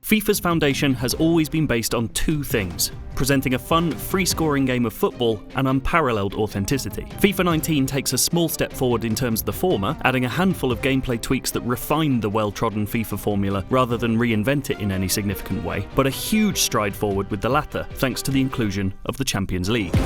FIFA's foundation has always been based on two things: presenting a fun, free-scoring game of football and unparalleled authenticity. FIFA 19 takes a small step forward in terms of the former, adding a handful of gameplay tweaks that refine the well-trodden FIFA formula rather than reinvent it in any significant way, but a huge stride forward with the latter, thanks to the inclusion of the Champions League.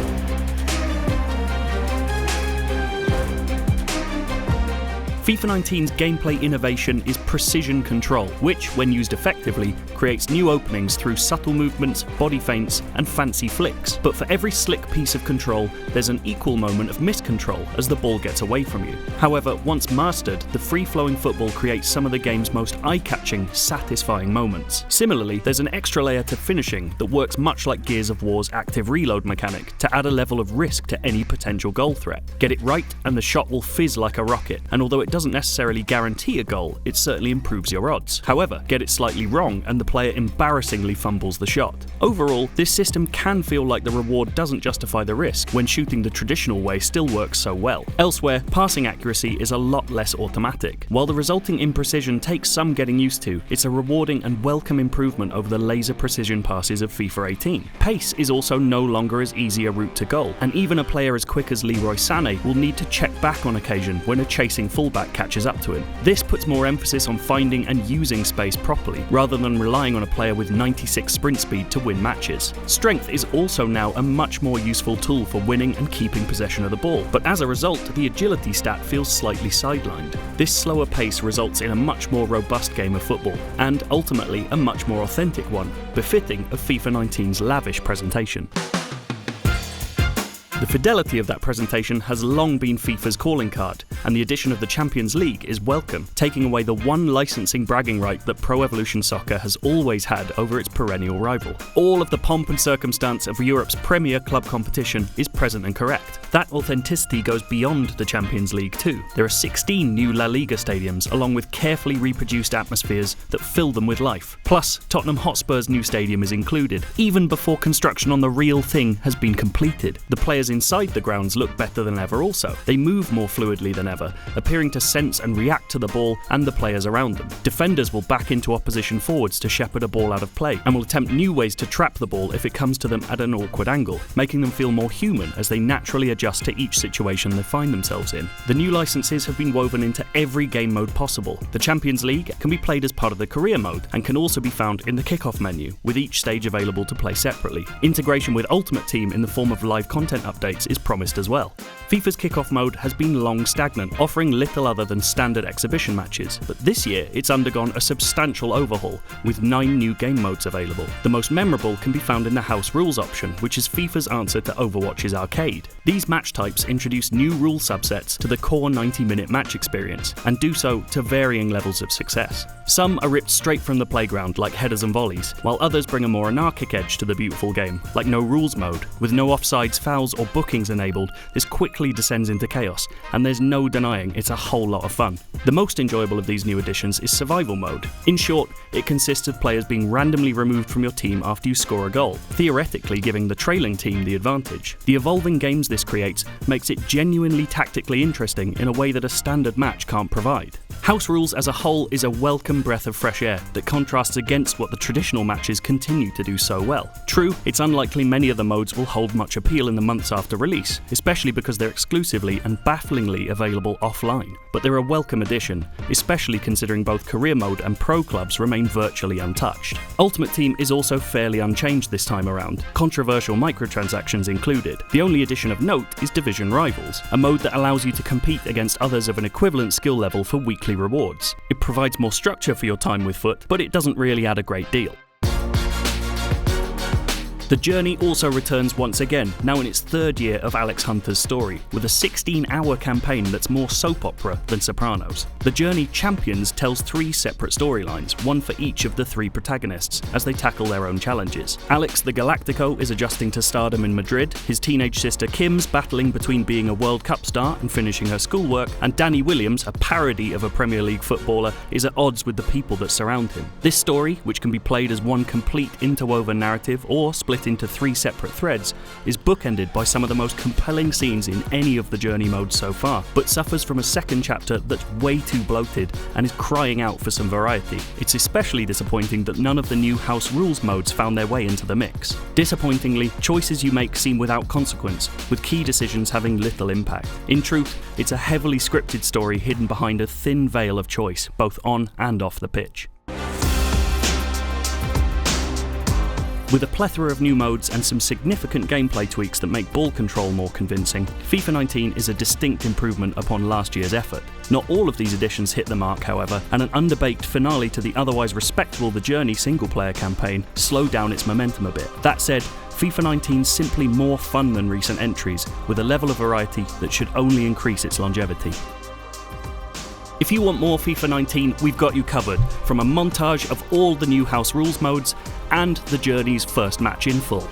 FIFA 19's gameplay innovation is precision control, which, when used effectively, creates new openings through subtle movements, body feints, and fancy flicks. But for every slick piece of control, there's an equal moment of miscontrol as the ball gets away from you. However, once mastered, the free-flowing football creates some of the game's most eye-catching, satisfying moments. Similarly, there's an extra layer to finishing that works much like Gears of War's active reload mechanic to add a level of risk to any potential goal threat. Get it right and the shot will fizz like a rocket, and although it doesn't necessarily guarantee a goal, it certainly improves your odds. However, get it slightly wrong and the player embarrassingly fumbles the shot. Overall, this system can feel like the reward doesn't justify the risk when shooting the traditional way still works so well. Elsewhere, passing accuracy is a lot less automatic. While the resulting imprecision takes some getting used to, it's a rewarding and welcome improvement over the laser precision passes of FIFA 18. Pace is also no longer as easy a route to goal, and even a player as quick as Leroy Sané will need to check back on occasion when a chasing fullback catches up to him. This puts more emphasis on finding and using space properly, rather than relying on a player with 96 sprint speed to win matches. Strength is also now a much more useful tool for winning and keeping possession of the ball, but as a result, the agility stat feels slightly sidelined. This slower pace results in a much more robust game of football, and ultimately a much more authentic one, befitting of FIFA 19's lavish presentation. The fidelity of that presentation has long been FIFA's calling card, and the addition of the Champions League is welcome, taking away the one licensing bragging right that Pro Evolution Soccer has always had over its perennial rival. All of the pomp and circumstance of Europe's premier club competition is present and correct. That authenticity goes beyond the Champions League too. There are 16 new La Liga stadiums, along with carefully reproduced atmospheres that fill them with life. Plus, Tottenham Hotspur's new stadium is included, even before construction on the real thing has been completed. The players inside the grounds look better than ever also. They move more fluidly than ever, appearing to sense and react to the ball and the players around them. Defenders will back into opposition forwards to shepherd a ball out of play, and will attempt new ways to trap the ball if it comes to them at an awkward angle, making them feel more human as they naturally adjust to each situation they find themselves in. The new licenses have been woven into every game mode possible. The Champions League can be played as part of the career mode, and can also be found in the kickoff menu, with each stage available to play separately. Integration with Ultimate Team in the form of live content updates is promised as well. FIFA's kickoff mode has been long stagnant, offering little other than standard exhibition matches, but this year it's undergone a substantial overhaul, with 9 new game modes available. The most memorable can be found in the House Rules option, which is FIFA's answer to Overwatch's Arcade. These match types introduce new rule subsets to the core 90-minute match experience, and do so to varying levels of success. Some are ripped straight from the playground, like headers and volleys, while others bring a more anarchic edge to the beautiful game, like No Rules mode. With no offsides, fouls or bookings enabled, this quickly descends into chaos, and there's no denying it's a whole lot of fun. The most enjoyable of these new additions is Survival mode. In short, it consists of players being randomly removed from your team after you score a goal, theoretically giving the trailing team the advantage. The evolving games this creates makes it genuinely tactically interesting in a way that a standard match can't provide. House Rules as a whole is a welcome breath of fresh air that contrasts against what the traditional matches continue to do so well. True, it's unlikely many of the modes will hold much appeal in the months after release, especially because they're exclusively and bafflingly available offline, but they're a welcome addition, especially considering both career mode and pro clubs remain virtually untouched. Ultimate Team is also fairly unchanged this time around, controversial microtransactions included. The only addition of note is Division Rivals, a mode that allows you to compete against others of an equivalent skill level for weekly rewards. It provides more structure for your time with FUT, but it doesn't really add a great deal. The journey also returns once again, now in its 3rd year of Alex Hunter's story, with a 16-hour campaign that's more soap opera than Sopranos. The Journey Champions tells 3 separate storylines, one for each of the 3 protagonists, as they tackle their own challenges. Alex the Galactico is adjusting to stardom in Madrid, his teenage sister Kim's battling between being a World Cup star and finishing her schoolwork, and Danny Williams, a parody of a Premier League footballer, is at odds with the people that surround him. This story, which can be played as one complete interwoven narrative or split split into 3 separate threads, is bookended by some of the most compelling scenes in any of the journey modes so far, but suffers from a second chapter that's way too bloated and is crying out for some variety. It's especially disappointing that none of the new House Rules modes found their way into the mix. Disappointingly, choices you make seem without consequence, with key decisions having little impact. In truth, it's a heavily scripted story hidden behind a thin veil of choice, both on and off the pitch. With a plethora of new modes and some significant gameplay tweaks that make ball control more convincing, FIFA 19 is a distinct improvement upon last year's effort. Not all of these additions hit the mark, however, and an underbaked finale to the otherwise respectable The Journey single-player campaign slowed down its momentum a bit. That said, FIFA 19 is simply more fun than recent entries, with a level of variety that should only increase its longevity. If you want more FIFA 19, we've got you covered, from a montage of all the new House Rules modes and The Journey's first match in full.